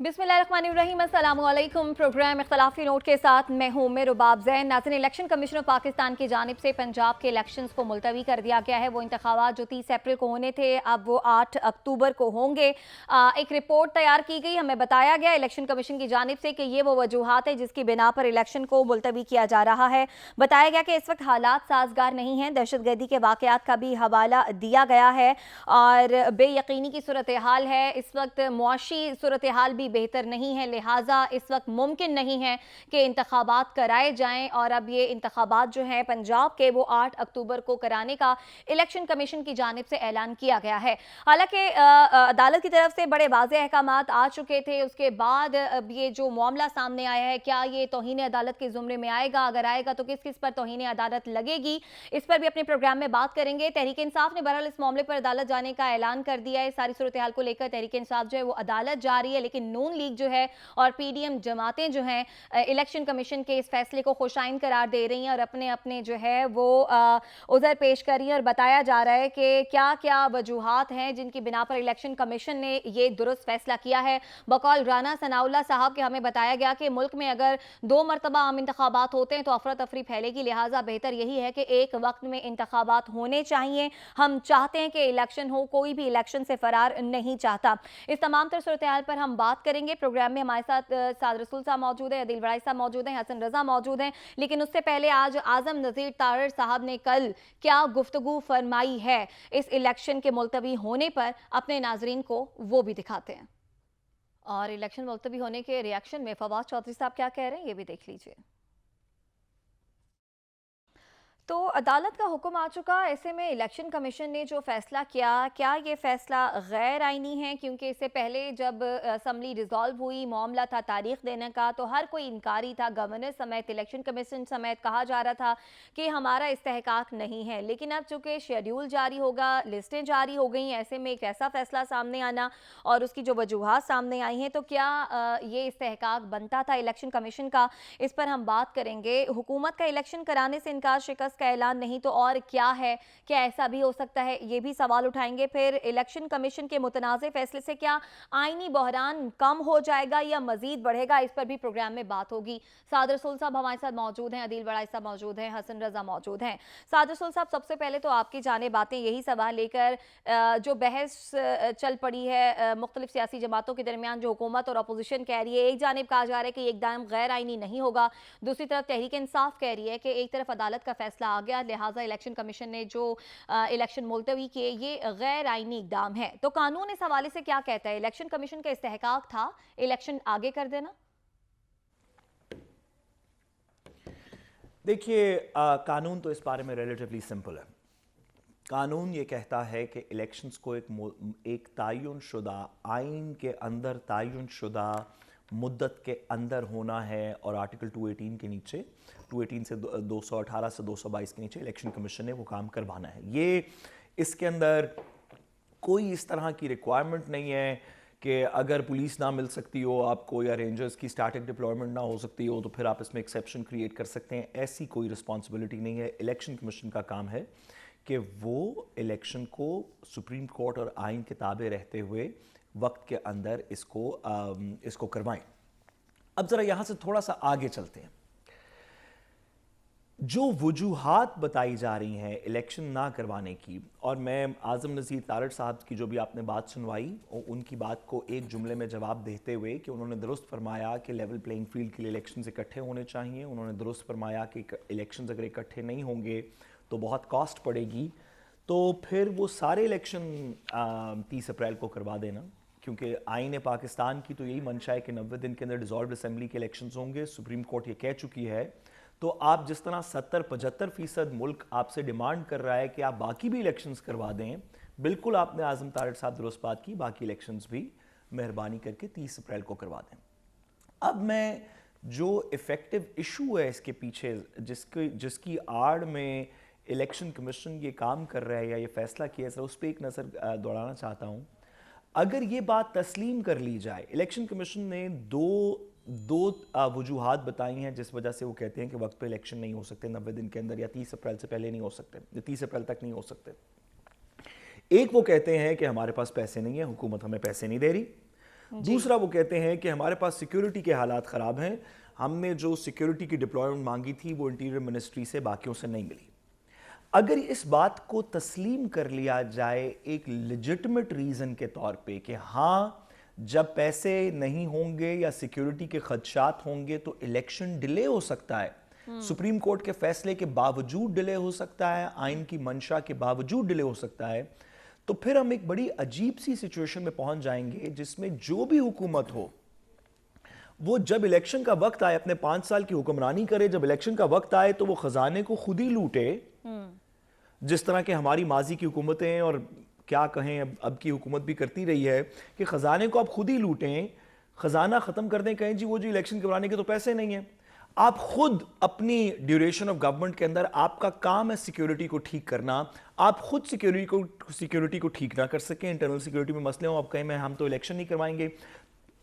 बिस्मिल्लाहिर्रहमानिर्रहीम, अस्सलामुअलैकुम। Programme इख्तलाफी note के साथ मैं हूं रुबाब ज़ैन। नाज़रीन, इलेक्शन कमीशन ऑफ पाकिस्तान की जानिब से पंजाब के इलेक्शंस को मुलतवी कर दिया गया है। वो इंतखाबात जो 30 अप्रैल को होने थे अब वो 8 अक्टूबर को होंगे। एक रिपोर्ट तैयार की गई, हमें बताया गया इलेक्शन कमीशन की जानिब से कि ये वो वजूहात है जिसकी बिना पर इलेक्शन को मुलतवी किया जा रहा है। बताया गया कि इस वक्त हालात साजगार नहीं हैं, दहशतगर्दी के वाक़यात का भी हवाला दिया गया है और बेयकीनी की सूरत हाल है। इस वक्त मुआशी सूरत हाल भी बेहतर नहीं है, लिहाजा इस वक्त मुमकिन नहीं है कि इंतखाबात कराए जाएं। और अब ये इंतखाबात जो हैं पंजाब के वो 8 अक्टूबर को कराने का इलेक्शन कमीशन की जानिब से ऐलान किया गया है। हालांकि अदालत की तरफ से बड़े वाज़ेह अहकामात आ चुके थे, उसके बाद अब ये जो मामला सामने आया है, क्या ये तौहीन अदालत के ज़ुमरे में आएगा? अगर आएगा तो किस किस पर तौहीन अदालत लगेगी, इस पर भी अपने प्रोग्राम में बात करेंगे। तहरीक इंसाफ ने बहरहाल इस मामले पर अदालत जाने का ऐलान कर दिया है। सारी सूरत हाल को लेकर तहरीक इंसाफ जो है वो अदालत जा रही है, लेकिन नून लीग जो है और पीडीएम जमातें जो हैं इलेक्शन कमीशन के इस फैसले को खुशाइन करार दे रही हैं और अपने अपने जो है वो उधर पेश कर रही हैं। और बताया जा रहा है कि क्या क्या वजूहात हैं जिनकी बिना पर इलेक्शन कमीशन ने ये दुरुस्त फैसला किया है। बकौल राना सनाउल्लाह साहब के हमें बताया गया कि मुल्क में अगर 2 मरतबा आम इंतखाबात होते हैं तो अफरा तफरी फैलेगी, लिहाजा बेहतर यही है कि एक वक्त में इंतखाबात होने चाहिए। हम चाहते हैं कि इलेक्शन हो, कोई भी इलेक्शन से फरार नहीं चाहता। इस तमाम तर सूरत हाल पर हम बात करेंगे। प्रोग्राम में हमारे साथ साद रसूल साहब मौजूद हैं, अदील बड़ाई साहब मौजूद हैं, हसन रजा मौजूद हैं। लेकिन उससे पहले आज आजम नज़ीर तारड़ साहब ने कल क्या गुफ्तगू फरमाई है इस इलेक्शन के मुलतवी होने पर, अपने नाजरीन को वो भी दिखाते हैं। और इलेक्शन मुलतवी होने के रिएक्शन में फवाद चौधरी साहब क्या कह रहे हैं, ये भी देख लीजिए। तो अदालत का हुक्म आ चुका, ऐसे में इलेक्शन कमीशन ने जो फैसला किया, क्या ये फैसला गैर आइनी है? क्योंकि इससे पहले जब असम्बली डिसॉल्व हुई, मामला था तारीख देने का, तो हर कोई इनकारी था, गवर्नर समेत इलेक्शन कमीशन समेत कहा जा रहा था कि हमारा इस्तेहकाक नहीं है। लेकिन अब चूंकि शेड्यूल जारी होगा, लिस्टें जारी हो गई, ऐसे में एक ऐसा फैसला सामने आना और उसकी जो वजूहात सामने आई हैं, तो क्या ये इस्तेहकाक बनता था इलेक्शन कमीशन का? इस पर हम बात करेंगे। हुकूमत का इलेक्शन कराने से इनकार शिकस्त का ऐलान नहीं तो और क्या है? क्या ऐसा भी हो सकता है? ये भी सवाल उठाएंगे। फिर इलेक्शन कमीशन के मुतनाज़ फैसले से क्या आईनी बहरान कम हो जाएगा या मजीद बढ़ेगा? इस पर भी प्रोग्राम में बात होगी। साद रसूल साहब हमारे साथ मौजूद हैं, अदील बड़ाई साहब मौजूद हैं, हसन रजा मौजूद हैं। साद रसूल साहब, सबसे पहले तो आपकी जाने बातें यही सवाल लेकर जो बहस चल पड़ी है मुख्तलिफ सियासी जमातों के दरमियान, जो हुकूमत और अपोजिशन कह रही है, एक जानिब कहा जा रहा है कि एकदम गैर आईनी नहीं होगा, दूसरी तरफ तहरीक इंसाफ कह रही है कि एक तरफ अदालत का फैसला आ गया, लिहाजा इलेक्शन कमीशन ने जो इलेक्शन मुलतवी किए ये गैर आईनी इकदाम है। तो कानून इस हवाले से क्या कहता है? इलेक्शन कमीशन का इस्तेहकाक था इलेक्शन आगे कर देना? देखिए, कानून तो इस बारे में रिलेटिवली सिंपल है। कानून ये कहता है कि इलेक्शंस को एक तयन शुदा आइन के अंदर तयन शुदा मुद्दत के अंदर होना है और आर्टिकल 218 के नीचे 218 से 218 से 222 के नीचे इलेक्शन कमीशन ने वो काम करवाना है। ये इसके अंदर कोई इस तरह की रिक्वायरमेंट नहीं है कि अगर पुलिस ना मिल सकती हो आपको या रेंजर्स की स्टैटिक डिप्लॉयमेंट ना हो सकती हो तो फिर आप इसमें एक्सेप्शन क्रिएट कर सकते हैं। ऐसी कोई रिस्पॉन्सिबिलिटी नहीं है। इलेक्शन कमीशन का काम है कि वो इलेक्शन को सुप्रीम कोर्ट और आइन के ताबे रहते हुए वक्त के अंदर इसको करवाएं। अब ज़रा यहाँ से थोड़ा सा आगे चलते हैं। जो वजूहात बताई जा रही हैं इलेक्शन ना करवाने की, और मैं आज़म नज़ीर तारड़ साहब की जो भी आपने बात सुनवाई उनकी बात को एक जुमले में जवाब देते हुए कि उन्होंने दुरुस्त फरमाया कि लेवल प्लेइंग फील्ड के लिए इलेक्शंस इकट्ठे होने चाहिए। उन्होंने दुरुस्त फरमाया कि इलेक्शंस अगर इकट्ठे नहीं होंगे तो बहुत कॉस्ट पड़ेगी, तो फिर वो सारे इलेक्शन 30 अप्रैल को करवा देना, क्योंकि आईन पाकिस्तान की तो यही मंशा है कि 90 दिन के अंदर डिसॉल्व असम्बली के इलेक्शंस होंगे। सुप्रीम कोर्ट ये कह चुकी है। तो आप जिस तरह 70-75% मुल्क आपसे डिमांड कर रहा है कि आप बाकी भी इलेक्शंस करवा दें, बिल्कुल आपने आज़म तारड़ साहब दुरुस्त बात की, बाकी इलेक्शंस भी मेहरबानी करके 30 अप्रैल को करवा दें। अब मैं जो इफ़ेक्टिव इशू है इसके पीछे, जिसकी आड़ में इलेक्शन कमीशन ये काम कर रहा है या ये फैसला किया है, उस पर एक नज़र दौड़ाना चाहता हूँ। अगर ये बात तस्लीम कर ली जाए, इलेक्शन कमीशन ने दो वजूहात बताई हैं जिस वजह से वो कहते हैं कि वक्त पे इलेक्शन नहीं हो सकते 90 दिन के अंदर, या 30 अप्रैल से पहले नहीं हो सकते, या 30 अप्रैल तक नहीं हो सकते। एक वो कहते हैं कि हमारे पास पैसे नहीं है, हुकूमत हमें पैसे नहीं दे रही। दूसरा वो कहते हैं कि हमारे पास सिक्योरिटी के हालात ख़राब हैं, हमने जो सिक्योरिटी की डिप्लॉयमेंट मांगी थी वो इंटीरियर मिनिस्ट्री से बाकियों से नहीं मिली। अगर इस बात को तस्लीम कर लिया जाए एक लेजिटिमेट रीज़न के तौर पे कि हाँ, जब पैसे नहीं होंगे या सिक्योरिटी के खदशात होंगे तो इलेक्शन डिले हो सकता है, सुप्रीम कोर्ट के फैसले के बावजूद डिले हो सकता है, आइन की मंशा के बावजूद डिले हो सकता है, तो फिर हम एक बड़ी अजीब सी सिचुएशन में पहुंच जाएंगे जिसमें जो भी हुकूमत हो वो जब इलेक्शन का वक्त आए अपने 5 साल की हुक्मरानी करे, जब इलेक्शन का वक्त आए तो वो खजाने को खुद ही लूटे, जिस तरह के हमारी माजी की हुकूमतें और क्या कहें अब की हुकूमत भी करती रही है कि खजाने को आप खुद ही लूटें, खजाना खत्म कर दें, कहें जी वो जो इलेक्शन करवाने के तो पैसे नहीं है। आप खुद अपनी ड्यूरेशन ऑफ गवर्नमेंट के अंदर आपका काम है सिक्योरिटी को ठीक करना, आप खुद सिक्योरिटी को ठीक ना कर सकें, इंटरनल सिक्योरिटी में मसले हो, आप कहें मैं हम तो इलेक्शन नहीं करवाएंगे,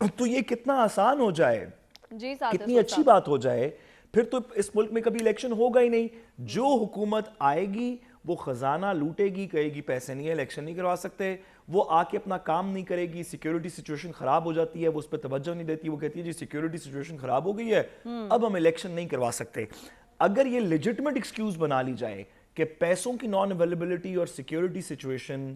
तो ये कितना आसान हो जाए, जी कितनी अच्छी बात हो जाए, फिर तो इस मुल्क में कभी इलेक्शन होगा ही नहीं। जो हुकूमत आएगी वो खजाना लूटेगी, कहेगी पैसे नहीं है, इलेक्शन नहीं करवा सकते, वो आके अपना काम नहीं करेगी, सिक्योरिटी सिचुएशन खराब हो जाती है, वो उस पर तवज्जो नहीं देती, वो कहती है जी सिक्योरिटी सिचुएशन खराब हो गई है, अब हम इलेक्शन नहीं करवा सकते। अगर ये लेजिटिमेट एक्सक्यूज बना ली जाए कि पैसों की नॉन अवेलेबिलिटी और सिक्योरिटी सिचुएशन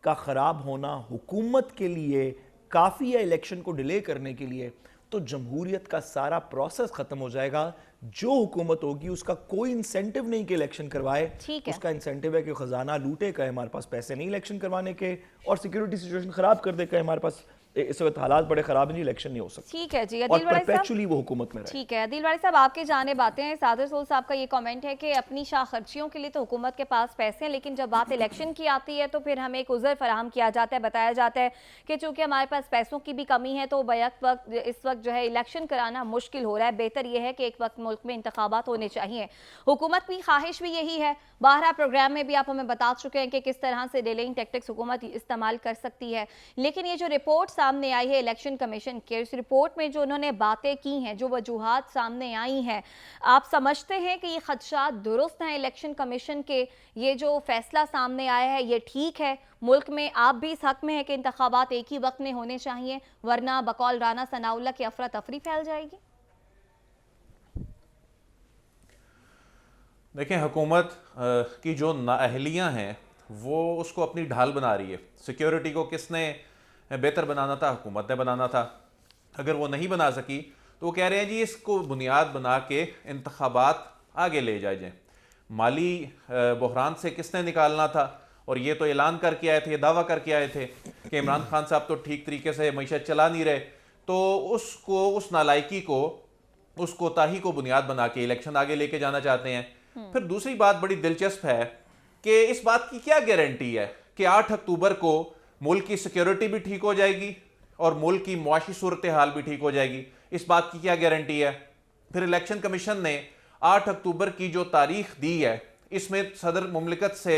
का खराब होना हुकूमत के लिए काफ़ी है इलेक्शन को डिले करने के लिए, तो जमहूरियत का सारा प्रोसेस खत्म हो जाएगा। जो हुकूमत होगी उसका कोई इंसेंटिव नहीं कि इलेक्शन करवाए, उसका इंसेंटिव है कि खजाना लूटे, कहे हमारे पास पैसे नहीं इलेक्शन करवाने के, और सिक्योरिटी सिचुएशन खराब कर दे, कहे हमारे पास इस वक्त हालात बड़े खराब हैं, इलेक्शन नहीं हो सकता। ठीक है जी, और परपेचुअली वो हुकूमत में रहे। ठीक है अदील वाली साहब, आपकी जानिब आते हैं। सादर सोल साहब का ये कमेंट है कि अपनी शाह खर्चियों के लिए तो हुकूमत के पास पैसे हैं, लेकिन जब बात इलेक्शन की आती है तो फिर हमें एक उज़र फराहम किया जाता है, बताया जाता है कि चूंकि हमारे पास पैसों की भी कमी है तो बैक वक्त इस वक्त जो है इलेक्शन कराना मुश्किल हो रहा है, बेहतर यह है कि एक वक्त मुल्क में इंतखाबात होने चाहिए। हुकूमत की ख्वाहिश भी यही है। बारह प्रोग्राम में भी आप हमें बता चुके हैं कि किस तरह से डिलेइंग टैक्टिक्स हुकूमत इस्तेमाल कर सकती है, लेकिन ये जो रिपोर्ट सामने आई है इलेक्शन कमीशन के, इस रिपोर्ट में जो उन्होंने बातें की हैं, जो वजूहात सामने आई हैं, आप समझते हैं कि ये खदशात दुरुस्त हैं इलेक्शन कमीशन के? ये जो फैसला सामने आया है ये ठीक है? मुल्क में आप भी इस हक में है कि इंतखाबात एक ही वक्त में होने चाहिए, वरना बकौल राना सनाउल्लाह की अफरा तफरी फैल जाएगी? देखें, हुकूमत की जो नाअहलियाँ हैं वो उसको अपनी ढाल बना रही है। सिक्योरिटी को किसने बेहतर बनाना था? हुकूमत ने बनाना था। अगर वो नहीं बना सकी तो वो कह रहे हैं जी इसको बुनियाद बना के इंतखाबात आगे ले जाए जाएँ। माली बहरान से किसने निकालना था? और ये तो ऐलान करके आए थे, ये दावा करके आए थे कि इमरान खान साहब तो ठीक तरीके से मईशत चला नहीं रहे, तो उसको, उस नालायकी को, उस कोताही को बुनियाद बना के इलेक्शन आगे लेके जाना चाहते हैं। फिर दूसरी बात बड़ी दिलचस्प है कि इस बात की क्या गारंटी है कि 8 अक्टूबर को मुल्क की सिक्योरिटी भी ठीक हो जाएगी और मुल्क की मुआशी सूरत हाल भी ठीक हो जाएगी? इस बात की क्या गारंटी है? फिर इलेक्शन कमीशन ने 8 अक्टूबर की जो तारीख दी है, इसमें सदर मुमलिकत से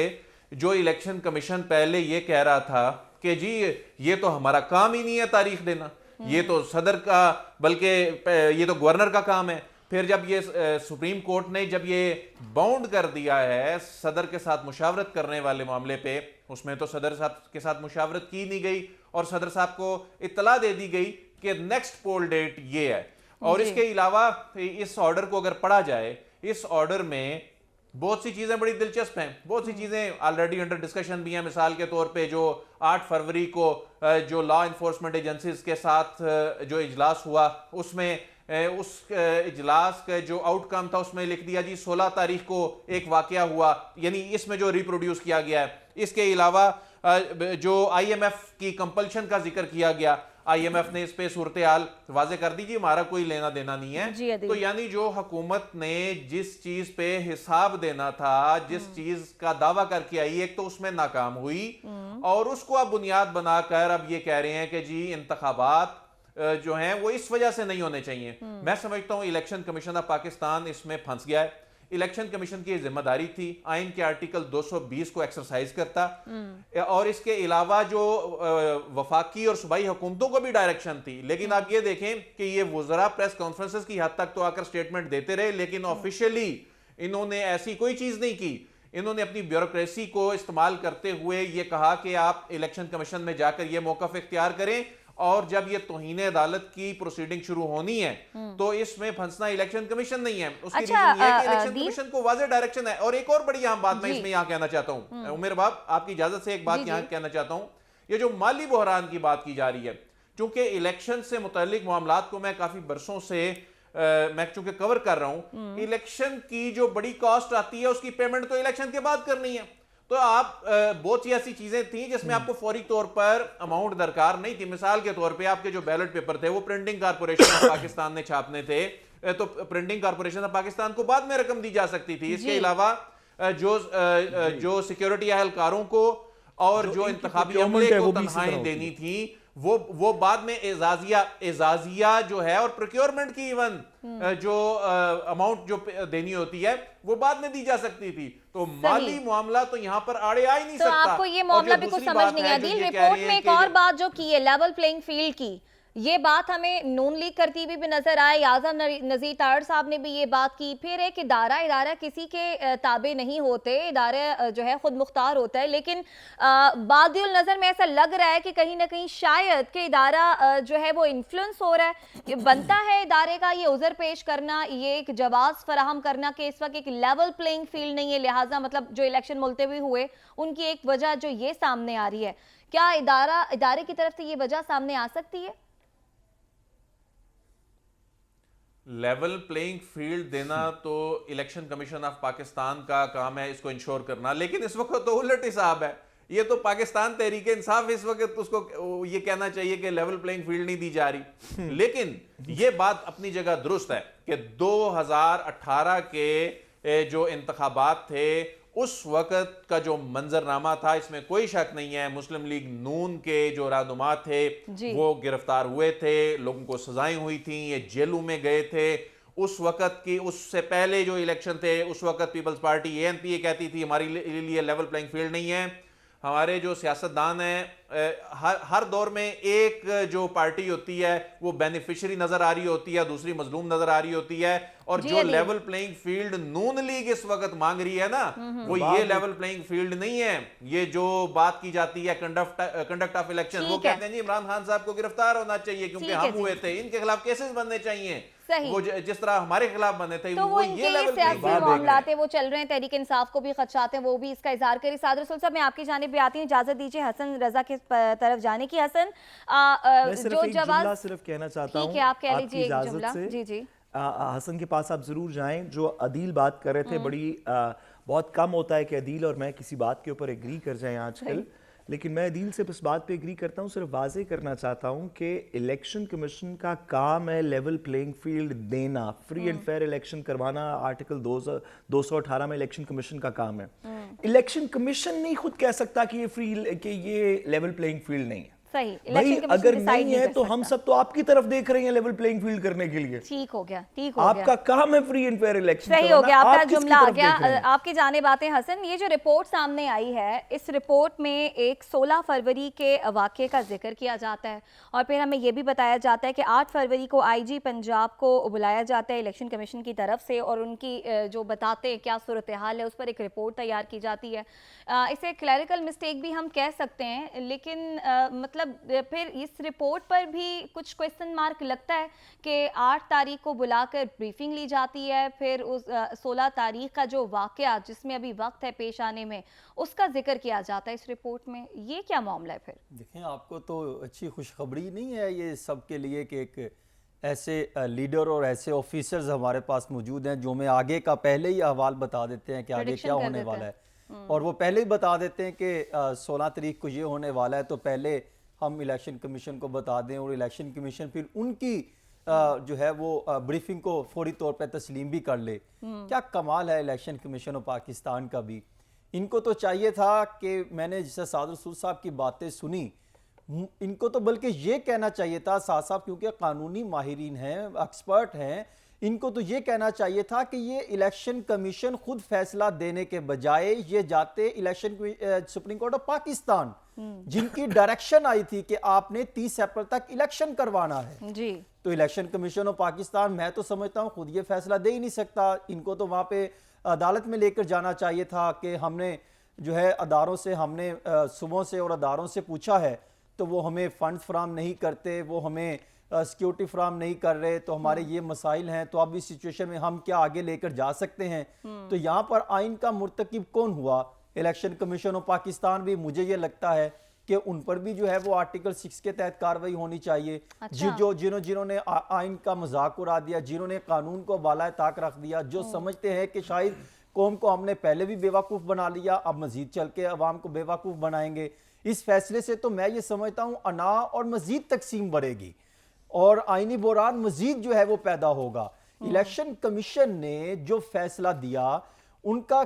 जो इलेक्शन कमीशन पहले ये कह रहा था कि जी ये तो हमारा काम ही नहीं है तारीख देना, ये तो सदर का, बल्कि ये तो गवर्नर का काम है। फिर जब ये सुप्रीम कोर्ट ने जब ये बाउंड कर दिया है सदर के साथ मुशावरत करने वाले मामले पे, उसमें तो सदर साहब के साथ मुशावरत की नहीं गई और सदर साहब को इत्तला दे दी गई कि नेक्स्ट पोल डेट ये है। और इसके अलावा इस ऑर्डर को अगर पढ़ा जाए, इस ऑर्डर में बहुत सी चीजें बड़ी दिलचस्प हैं, बहुत सी चीजें ऑलरेडी अंडर डिस्कशन भी हैं। मिसाल के तौर पे जो 8 फरवरी को जो लॉ इन्फोर्समेंट एजेंसीज के साथ जो इजलास हुआ, उसमें उस इजलास का जो आउटकम था उसमें लिख दिया जी 16 तारीख को एक वाकया हुआ, यानी इसमें जो रिप्रोड्यूस किया गया है। इसके अलावा जो IMF की कंपल्शन का जिक्र किया गया, IMF ने इस पे सूरत हाल वाजे कर दी, जी हमारा कोई लेना देना नहीं है। तो यानी जो हुकूमत ने जिस चीज पे हिसाब देना था, जिस चीज का दावा करके आई, एक तो उसमें नाकाम हुई और उसको अब बुनियाद बनाकर अब ये कह रहे हैं कि जी इंतखाबात जो हैं वो इस वजह से नहीं होने चाहिए। मैं समझता हूं इलेक्शन कमीशन ऑफ पाकिस्तान इसमें फंस गया है। इलेक्शन कमीशन की जिम्मेदारी थी आइन के आर्टिकल 220 को एक्सरसाइज करता, और इसके अलावा जो वफाकी और सूबाई हुकूमतों को भी डायरेक्शन थी। लेकिन आप ये देखें कि ये वुज़रा प्रेस कॉन्फ्रेंसेस की हद तक तो आकर स्टेटमेंट देते रहे, लेकिन ऑफिशियली इन्होंने ऐसी कोई चीज नहीं की। इन्होंने अपनी ब्यूरोक्रेसी को इस्तेमाल करते हुए ये कहा कि आप इलेक्शन कमीशन में जाकर ये मौक़िफ़ इख्तियार करें और जब ये तौहीन अदालत की प्रोसीडिंग शुरू होनी है तो इसमें फंसना इलेक्शन कमीशन नहीं है। उसकी अच्छा, रीजन ये है कि इलेक्शन दीप? कमीशन को वाज़ेह डायरेक्शन है। और एक और बड़ी अहम बात मैं इसमें यहाँ कहना चाहता हूँ, उमेर बाब आपकी इजाजत से एक बात यहाँ कहना चाहता हूँ। ये जो माली बहरान की बात की जा रही है, चूंकि इलेक्शन से मुतल्लिक मामलात को मैं काफी बरसों से मैं चूंकि कवर कर रहा हूं, इलेक्शन की जो बड़ी कॉस्ट आती है उसकी पेमेंट तो इलेक्शन के बाद करनी है। तो आप बहुत सी ऐसी चीजें थी जिसमें आपको फौरी तौर पर अमाउंट दरकार नहीं थी। मिसाल के तौर पे आपके जो बैलेट पेपर थे वो प्रिंटिंग कारपोरेशन ऑफ पाकिस्तान ने छापने थे, तो प्रिंटिंग कारपोरेशन ऑफ पाकिस्तान को बाद में रकम दी जा सकती थी। इसके अलावा जो सिक्योरिटी एहलकारों को और जो इंतखाबी अमले को तनख्वाहें देनी थी वो बाद में एजाजिया जो है और प्रोक्योरमेंट की इवन जो अमाउंट जो देनी होती है वो बाद में दी जा सकती थी। तो माली मामला तो यहाँ पर आड़े आ ही नहीं तो सकता। आपको ये मामला भी कुछ समझ नहीं आया। दिल, रिपोर्ट में एक और बात जो की है लेवल प्लेइंग फील्ड की, ये बात हमें नून लीग करती हुई भी नजर आए। आजम नजीर तारड़ साहब ने भी ये बात की। फिर एक इदारा किसी के ताबे नहीं होते, इदारा जो है खुद मुख्तार होता है। लेकिन बादिल नजर में ऐसा लग रहा है कि कहीं ना कहीं शायद कि इदारा जो है वो इन्फ्लुएंस हो रहा है। ये बनता है इदारे का ये उज़र पेश करना, ये एक जवाब फराहम करना कि इस वक्त एक लेवल प्लेइंग फील्ड नहीं है, लिहाजा मतलब जो इलेक्शन मुलतवी हुए उनकी एक वजह जो ये सामने आ रही है। क्या इदारे की तरफ से ये वजह सामने आ सकती है? लेवल प्लेइंग फील्ड देना तो इलेक्शन कमीशन ऑफ पाकिस्तान का काम है, इसको इंश्योर करना। लेकिन इस वक्त तो उलट हिसाब है। ये तो पाकिस्तान तहरीक इंसाफ इस वक्त उसको ये कहना चाहिए कि लेवल प्लेइंग फील्ड नहीं दी जा रही। लेकिन ये बात अपनी जगह दुरुस्त है कि 2018 के जो इंतखाबात थे उस वक्त का जो मंजरनामा था, इसमें कोई शक नहीं है मुस्लिम लीग नून के जो रहनुमा थे वो गिरफ्तार हुए थे, लोगों को सजाएं हुई थी, ये जेलों में गए थे। उस वक्त की, उससे पहले जो इलेक्शन थे उस वक्त पीपल्स पार्टी एएनपी कहती थी हमारे लिए लेवल प्लेइंग फील्ड नहीं है। हमारे जो सियासतदान हैं हर दौर में एक जो पार्टी होती है वो बेनिफिशियरी नजर आ रही होती है, दूसरी मजलूम नजर आ रही होती है। और जो लेवल प्लेइंग फील्ड नून लीग इस वक्त मांग रही है ना, वो ये लेवल प्लेइंग फील्ड नहीं है। ये जो बात की जाती है कंडक्ट ऑफ इलेक्शन, वो कहते हैं जी इमरान खान साहब को गिरफ्तार होना चाहिए क्योंकि हम हुए थे, इनके खिलाफ केसेस बनने चाहिए वो जिस तरह हमारे खिलाफ बने थे। तो वो ये सियासी मामलात है वो चल रहे हैं, तहरीक इंसाफ को भी खदशात हैं, वो भी इसका इजहार करें। साद रसूल साहब, मैं आपकी जानिब भी आती हूँ, इजाजत दीजिए हसन रजा की तरफ जाने की। हसन जो जवाब सिर्फ कहना चाहता हूँ, आप कह लीजिए एक जुमला। जी जी हसन के पास आप जरूर जाएं। जो अदील बात कर रहे थे, बहुत कम होता है कि अदील और मैं किसी बात के ऊपर एग्री कर जाएं आजकल, लेकिन मैं अदील से इस बात पे एग्री करता हूँ। सिर्फ वाजे करना चाहता हूँ कि इलेक्शन कमीशन का काम है लेवल प्लेइंग फील्ड देना, फ्री एंड फेयर इलेक्शन करवाना। आर्टिकल 218 में इलेक्शन कमीशन का काम है। इलेक्शन कमीशन नहीं खुद कह सकता कि ये लेवल प्लेइंग फील्ड नहीं है। सही, भाई अगर नहीं है तो हम सब तो आपकी तरफ देख रहे हैं लेवल प्लेइंग फील्ड करने के लिए। ठीक हो गया। आपका काम है फ्री एंड फेयर इलेक्शन। सही हो गया, आपका जुमला आ गया। आपकी जानिब आते हैं हसन। ये जो रिपोर्ट सामने आई है, इस रिपोर्ट में एक 16 फरवरी के वाक़े का जिक्र किया जाता है और फिर हमें यह भी बताया जाता है कि 8 फरवरी को आईजी पंजाब को बुलाया जाता है इलेक्शन कमीशन की तरफ से और उनकी जो बताते हैं क्या सूरत हाल है उस पर एक रिपोर्ट तैयार की जाती है। इसे क्लैरिकल मिस्टेक भी हम कह सकते हैं, लेकिन मतलब फिर इस रिपोर्ट पर भी कुछ क्वेश्चन मार्क लगता है कि 8 तारीख को बुलाकर ब्रीफिंग ली जाती है, फिर उस 16 तारीख का जो वाकया जिसमें अभी वक्त है पेश आने में उसका जिक्र किया जाता है इस रिपोर्ट में। ये क्या मामला है फिर? देखें, आपको तो अच्छी खुशखबरी नहीं है ये सब के लिए कि एक ऐसे लीडर और ऐसे ऑफिसर्स हमारे पास मौजूद हैं जो हमें आगे का पहले ही अहवाल बता देते हैं कि आगे क्या होने वाला है। और वो पहले ही बता देते हैं कि 16 तारीख को ये होने वाला है, तो पहले हम इलेक्शन कमीशन को बता दें और इलेक्शन कमीशन फिर उनकी जो है वो ब्रीफिंग को फौरी तौर पर तस्लीम भी कर ले। क्या कमाल है इलेक्शन कमीशन ऑफ पाकिस्तान का भी। इनको तो चाहिए था कि मैंने जैसे साद रसूल साहब की बातें सुनी, इनको तो बल्कि ये कहना चाहिए था साद साहब, क्योंकि कानूनी माहिरीन हैं, एक्सपर्ट हैं, इनको तो ये कहना चाहिए था कि ये इलेक्शन कमीशन खुद फैसला देने के बजाय ये जाते election supreme court of Pakistan जिनकी डायरेक्शन आई थी कि आपने 30 अप्रैल तक इलेक्शन करवाना है जी। तो इलेक्शन कमीशन ऑफ पाकिस्तान, मैं तो समझता हूं खुद ये फैसला दे ही नहीं सकता। इनको तो वहां पे अदालत में लेकर जाना चाहिए था कि हमने जो है अदारों से, हमने सुबह से और अदारों से पूछा है, तो वो हमें फंड्स फराहम नहीं करते, वो हमें सिक्योरिटी फराहम नहीं कर रहे, तो हमारे ये मसाइल हैं, तो अब इस सिचुएशन में हम क्या आगे लेकर जा सकते हैं। तो यहाँ पर आइन का मुर्तकिब कौन हुआ? इलेक्शन कमीशन ऑफ पाकिस्तान भी, मुझे ये लगता है कि उन पर भी जो है वो आर्टिकल 6 के तहत कार्रवाई होनी चाहिए। अच्छा। जिन्होंने आइन का मजाक उड़ा दिया, जिन्होंने कानून को बालाए ताक रख दिया, जो समझते हैं कि शायद कौम को हमने पहले भी बेवकूफ़ बना लिया, अब मजीद चल के अवाम को बेवकूफ़ बनाएंगे। इस फैसले से तो मैं ये समझता हूँ अना और मजीद तकसीम बढ़ेगी और आइनी बुरान मजीद जो है वो पैदा होगा। इलेक्शन कमीशन ने जो फैसला दिया, उनका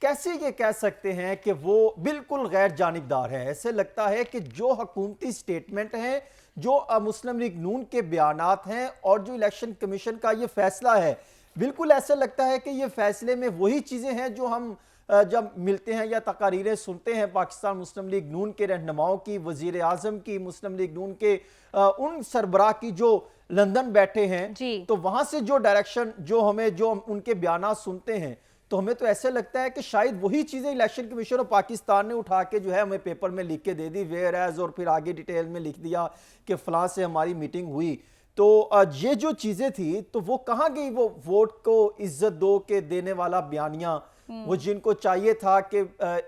कैसे ये कह सकते हैं कि वो बिल्कुल गैर जानिबदार है? ऐसे लगता है कि जो हुकूमती स्टेटमेंट हैं, जो मुस्लिम लीग नून के बयानात हैं और जो इलेक्शन कमीशन का ये फैसला है, बिल्कुल ऐसा लगता है कि ये फैसले में वही चीज़ें हैं जो हम जब मिलते हैं या तकारीरें सुनते हैं पाकिस्तान मुस्लिम लीग नून के रहनुमाओं की, वजीर आज़म की, मुस्लिम लीग नून के उन सरबराह की जो लंदन बैठे हैं, तो वहाँ से जो डायरेक्शन जो उनके बयानात सुनते हैं, तो हमें तो ऐसे लगता है कि शायद वही चीज़ें इलेक्शन कमीशन ऑफ पाकिस्तान ने उठा के जो है हमें पेपर में लिख के दे दी, वेयर एज, और फिर आगे डिटेल में लिख दिया कि फ़लाँ से हमारी मीटिंग हुई। तो ये जो चीज़ें थी तो वो कहाँ गई? वो वोट को इज्जत दो के देने वाला बयानिया, वो जिनको चाहिए था कि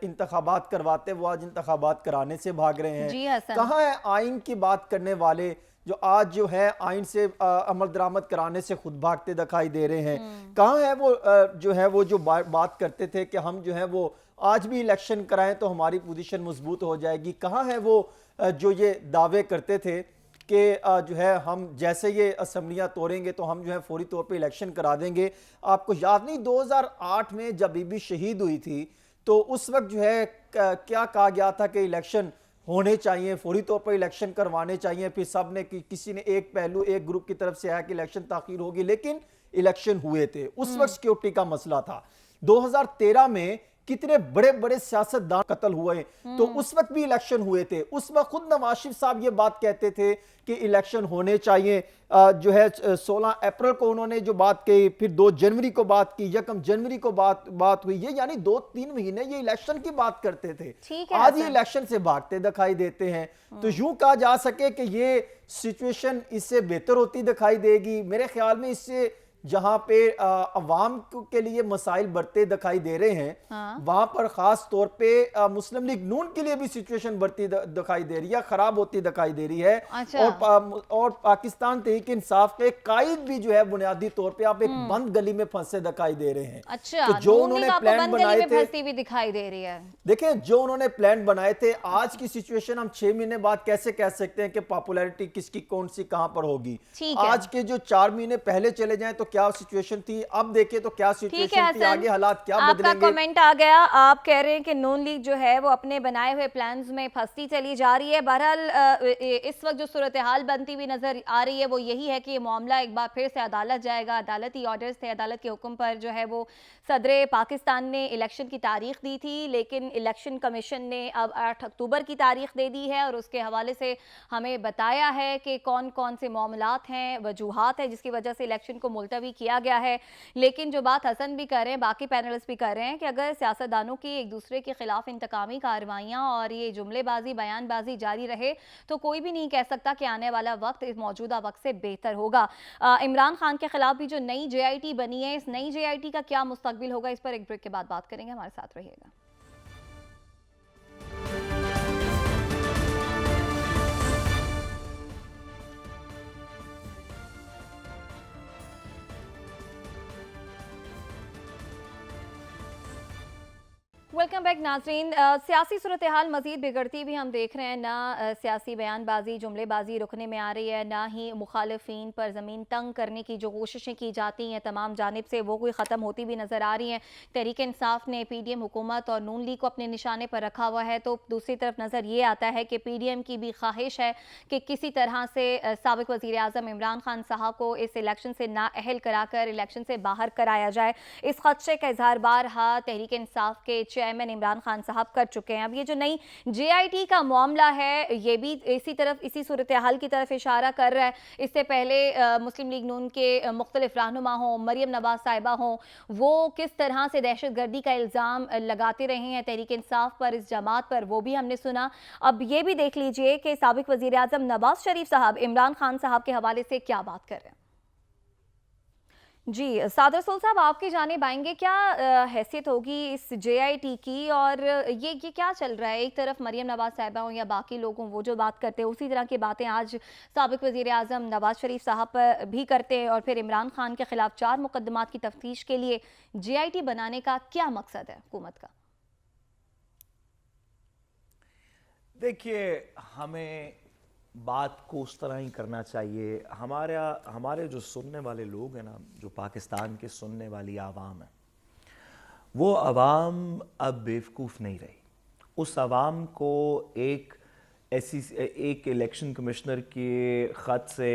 इंतखाबात करवाते, वो आज इंतखाबात कराने से भाग रहे हैं। कहाँ है आइन की बात करने वाले जो आज जो है आइन से अमल दरामद कराने से खुद भागते दिखाई दे रहे हैं? कहाँ है वो जो है वो जो बात करते थे कि हम जो है वो आज भी इलेक्शन कराएं तो हमारी पोजीशन मजबूत हो जाएगी? कहाँ है वो जो ये दावे करते थे कि जो है हम जैसे ये असम्बलियाँ तोड़ेंगे तो हम जो है फौरी तौर पे इलेक्शन करा देंगे? आपको याद नहीं 2008 में जब बीबी शहीद हुई थी तो उस वक्त जो है क्या कहा गया था कि इलेक्शन होने चाहिए, फौरी तौर पर इलेक्शन करवाने चाहिए। फिर सब ने किसी ने एक पहलू एक ग्रुप की तरफ से आया कि इलेक्शन ताखीर होगी, लेकिन इलेक्शन हुए थे। उस वक्त सिक्योरिटी का मसला था। 2013 में कितने बड़े बड़े सियासतदान कत्ल हुए, तो उस वक्त भी इलेक्शन हुए थे। उस वक्त खुद नवाज शरीफ साहब ये बात कहते थे कि इलेक्शन होने चाहिए। जो है 16 अप्रैल को उन्होंने जो बात कही, फिर 2 जनवरी को बात की, 1 जनवरी को बात हुई। ये यानी 2-3 महीने ये इलेक्शन की बात करते थे। आज ये इलेक्शन से भागते दिखाई देते हैं। तो यूं कहा जा सके कि ये सिचुएशन इससे बेहतर होती दिखाई देगी। मेरे ख्याल में इससे जहां पे अवाम के लिए मसाइल बढ़ते दिखाई दे रहे हैं, वहां पर खास तौर पे मुस्लिम लीग नून के लिए भी सिचुएशन बढ़ती दिखाई दे रही है, खराब होती दिखाई दे रही है। और पाकिस्तान तहरीक इंसाफ के कायद भी जो है बुनियादी तौर पे आप एक बंद गली में फंसे दिखाई दे रहे हैं। तो जो उन्होंने प्लान बनाए थे भी दिखाई दे रही है। देखें, जो उन्होंने प्लान बनाए थे, आज की सिचुएशन हम 6 महीने बाद कैसे कह सकते हैं कि पॉपुलैरिटी किसकी कौन सी कहां पर होगी? आज के जो 4 महीने पहले चले जाएं तो क्या सिचुएशन थी, अब देखिए तो क्या सिचुएशन थी, आगे हालात क्या बदलेंगे? आपका कमेंट आ गया, आप कह रहे हैं कि नून लीग जो है वो अपने बनाए हुए प्लान्स में फंसती चली जा रही है। बहरहाल इस वक्त जो सूरत हाल बनती हुई नजर आ रही है वो यही है कि ये मामला एक बार फिर से अदालत जाएगा। अदालती ऑर्डर्स थे, अदालत के हुक्म पर जो है वो सदर पाकिस्तान ने इलेक्शन की तारीख दी थी, लेकिन इलेक्शन कमीशन ने अब 8 अक्टूबर की तारीख दे दी है और उसके हवाले से हमें बताया है कि कौन कौन से मामलात हैं, वजूहात हैं जिसकी वजह से इलेक्शन को मुलतवी किया गया है। लेकिन जो बात हसन भी कर रहे हैं, बाकी पैनलिस्ट भी कर रहे हैं कि अगर सियासतदानों की एक दूसरे के खिलाफ इंतकामी कार्रवाइयां और ये जुमलेबाजी, बयानबाजी जारी रहे तो कोई भी नहीं कह सकता कि आने वाला वक्त इस मौजूदा वक्त से बेहतर होगा। इमरान खान के खिलाफ भी जो नई JIT बनी है, इस नई JIT का क्या मुस्तकबिल होगा, इस पर एक ब्रेक के बाद बात करेंगे। हमारे साथ रहिएगा। वेलकम बैक नाजरीन। सियासी सूरत हाल मजीद बिगड़ती भी हम देख रहे हैं। ना सियासी बयानबाजी, जुमलेबाजी रुकने में आ रही है, ना ही मुखालिफिन पर ज़मीन तंग करने की जो कोशिशें की जाती हैं तमाम जानिब से वो कोई ख़त्म होती भी नज़र आ रही हैं। तहरीक इंसाफ ने PDM हुकूमत और नून लीग को अपने निशाने पर रखा हुआ है, तो दूसरी तरफ नज़र ये आता है कि PDM की भी ख्वाहिश है कि किसी तरह से साबिक़ वज़ीर आज़म इमरान खान साहब को इस इलेक्शन से नाअहल कराकर इलेक्शन से बाहर कराया जाए। इस खदशे का इजहार बारहा तहरीक इंसाफ के चेयरमैन इमरान खान साहब कर चुके हैं। अब ये जो नई JIT का मामला है ये भी इसी सूरत हाल की तरफ इशारा कर रहा है। इससे पहले मुस्लिम लीग नून के मुख्तलिफ रहनुमा हों, मरियम नवाज साहिबा हों, वो किस तरह से दहशतगर्दी का इल्ज़ाम लगाते रहे हैं तहरीक इंसाफ पर, इस जमात पर, वो भी हमने सुना। अब ये भी देख लीजिए कि साबिक वज़ीर आज़म नवाज शरीफ साहब इमरान खान साहब के हवाले से क्या बात कर रहे हैं। जी सादर रसूल साहब, आपकी जानिब आएंगे, क्या हैसियत होगी इस JIT की, और ये क्या चल रहा है? एक तरफ मरियम नवाज साहिबा हों या बाकी लोग हों, वो जो बात करते हैं उसी तरह की बातें आज साबिक वज़ीर आज़म नवाज शरीफ साहब पर भी करते हैं, और फिर इमरान खान के खिलाफ 4 मुकदमात की तफ्तीश के लिए JIT बनाने का क्या मकसद है हुकूमत का? देखिए, हमें बात को उस तरह ही करना चाहिए। हमारे जो सुनने वाले लोग हैं ना, जो पाकिस्तान के सुनने वाली आवाम है, वो आवाम अब बेवकूफ़ नहीं रही। उस आवाम को एक इलेक्शन कमिश्नर के ख़त से,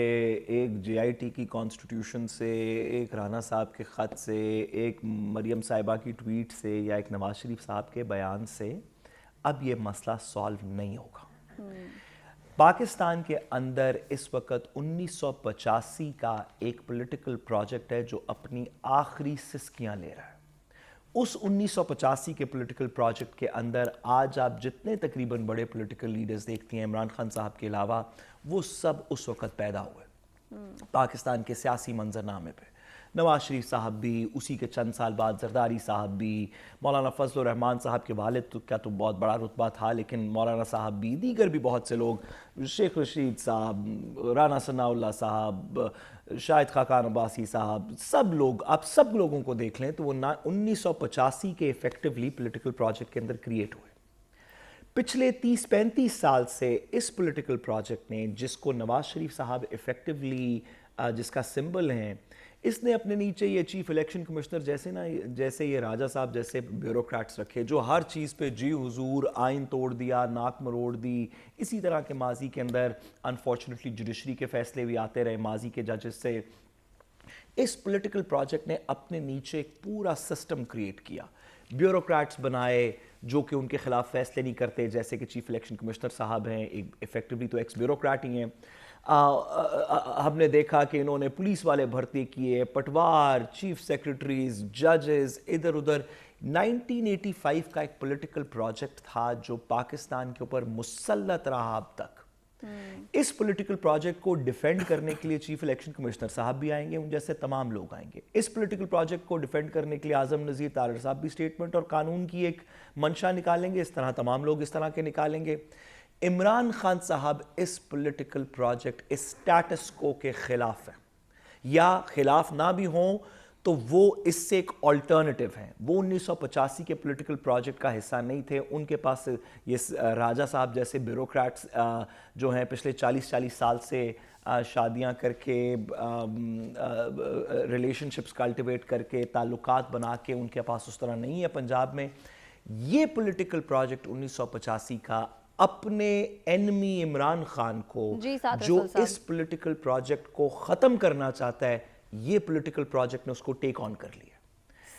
एक JIT की कॉन्स्टिट्यूशन से, एक राना साहब के ख़त से, एक मरियम साहिबा की ट्वीट से, या एक नवाज शरीफ साहब के बयान से अब ये मसला सॉल्व नहीं होगा। पाकिस्तान के अंदर इस वक्त 1985 का एक पॉलिटिकल प्रोजेक्ट है जो अपनी आखिरी सिसकियां ले रहा है। उस 1985 के पॉलिटिकल प्रोजेक्ट के अंदर आज आप जितने तकरीबन बड़े पॉलिटिकल लीडर्स देखती हैं इमरान खान साहब के अलावा, वो सब उस वक्त पैदा हुए पाकिस्तान के सियासी मंजरनामे पे। नवाज शरीफ साहब भी, उसी के चंद साल बाद जरदारी साहब भी, मौलाना फजल रहमान साहब के वालिद का तो बहुत बड़ा रुतबा था, लेकिन मौलाना साहब भी, दीगर भी बहुत से लोग, शेख रशीद साहब, राना सनाउल्लाह साहब, शाहिद खाकान अब्बासी साहब, सब लोग, आप सब लोगों को देख लें तो वो 1985 के इफेक्टिवली पॉलिटिकल प्रोजेक्ट के अंदर क्रिएट हुए। पिछले 30-35 साल से इस पॉलिटिकल प्रोजेक्ट ने, जिसको नवाज शरीफ साहब इफेक्टिवली जिसका सिंबल हैं, इसने अपने नीचे ये चीफ इलेक्शन कमिश्नर जैसे ये राजा साहब जैसे ब्यूरोक्रेट्स रखे जो हर चीज़ पे जी हुजूर, आइन तोड़ दिया, नाक मरोड़ दी। इसी तरह के माजी के अंदर अनफॉर्चुनेटली जुडिशरी के फैसले भी आते रहे माजी के जजेस से। इस पॉलिटिकल प्रोजेक्ट ने अपने नीचे एक पूरा सिस्टम क्रिएट किया, ब्यूरोक्रेट्स बनाए जो कि उनके खिलाफ फैसले नहीं करते, जैसे कि चीफ इलेक्शन कमिश्नर साहब हैं, एक इफेक्टिवली तो एक्स ब्यूरोक्रेट ही हैं। हमने देखा कि इन्होंने पुलिस वाले भर्ती किए, पटवार, चीफ सेक्रेटरीज, जजेस, इधर उधर। 1985 का एक पॉलिटिकल प्रोजेक्ट था जो पाकिस्तान के ऊपर मुसल्लत रहा अब तक। इस पॉलिटिकल प्रोजेक्ट को डिफेंड करने के लिए चीफ इलेक्शन कमिश्नर साहब भी आएंगे, उन जैसे तमाम लोग आएंगे। इस पॉलिटिकल प्रोजेक्ट को डिफेंड करने के लिए आजम नज़ीर तारड़ साहब भी स्टेटमेंट और कानून की एक मंशा निकालेंगे, इस तरह तमाम लोग इस तरह के निकालेंगे। इमरान खान साहब इस पॉलिटिकल प्रोजेक्ट, इस स्टेटस को के खिलाफ हैं, या खिलाफ ना भी हों तो वो इससे एक ऑल्टरनेटिव हैं। वो 1985 के पॉलिटिकल प्रोजेक्ट का हिस्सा नहीं थे। उनके पास ये राजा साहब जैसे ब्यूरोक्रेट्स जो हैं पिछले 40 साल से शादियां करके, रिलेशनशिप्स कल्टिवेट करके, ताल्लुकात बना के, उनके पास उस तरह नहीं है पंजाब में। ये पॉलिटिकल प्रोजेक्ट 1985 का अपने एनमी इमरान खान को, जो इस पॉलिटिकल प्रोजेक्ट को ख़त्म करना चाहता है, ये पॉलिटिकल प्रोजेक्ट ने उसको टेक ऑन कर लिया।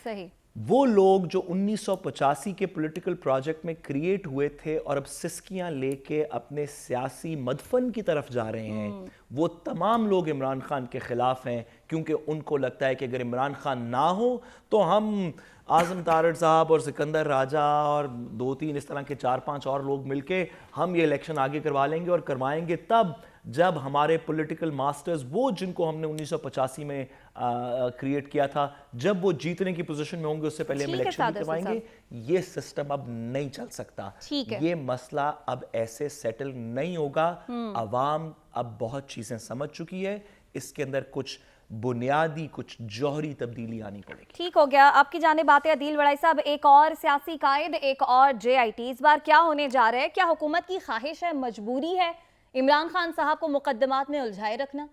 सही। वो लोग जो 1985 के पॉलिटिकल प्रोजेक्ट में क्रिएट हुए थे और अब सिस्कियां लेके अपने सियासी मदफन की तरफ जा रहे हैं, वो तमाम लोग इमरान खान के खिलाफ हैं, क्योंकि उनको लगता है कि अगर इमरान खान ना हो तो हम आजम तारड़ साहब और सिकंदर राजा और 2-3 इस तरह के 4-5 और लोग मिलके हम ये इलेक्शन आगे करवा लेंगे, और करवाएंगे तब जब हमारे पॉलिटिकल मास्टर्स, वो जिनको हमने 1985 में क्रिएट किया था, जब वो जीतने की पोजीशन में होंगे, उससे पहले हम इलेक्शन करवाएंगे। ये सिस्टम अब नहीं चल सकता। ये मसला अब ऐसे सेटल नहीं होगा। अवाम अब बहुत चीजें समझ चुकी है, इसके अंदर कुछ बुनियादी, कुछ जौहरी तब्दीली आनी पड़ेगी। ठीक हो गया। आपकी जानिब बातें अदील वड़ाई साहब, एक और सियासी कायद, एक और JIT, इस बार क्या होने जा रहा है? क्या हुकूमत की ख्वाहिश है, मजबूरी है इमरान खान साहब को मुकद्दमात में उलझाए रखना?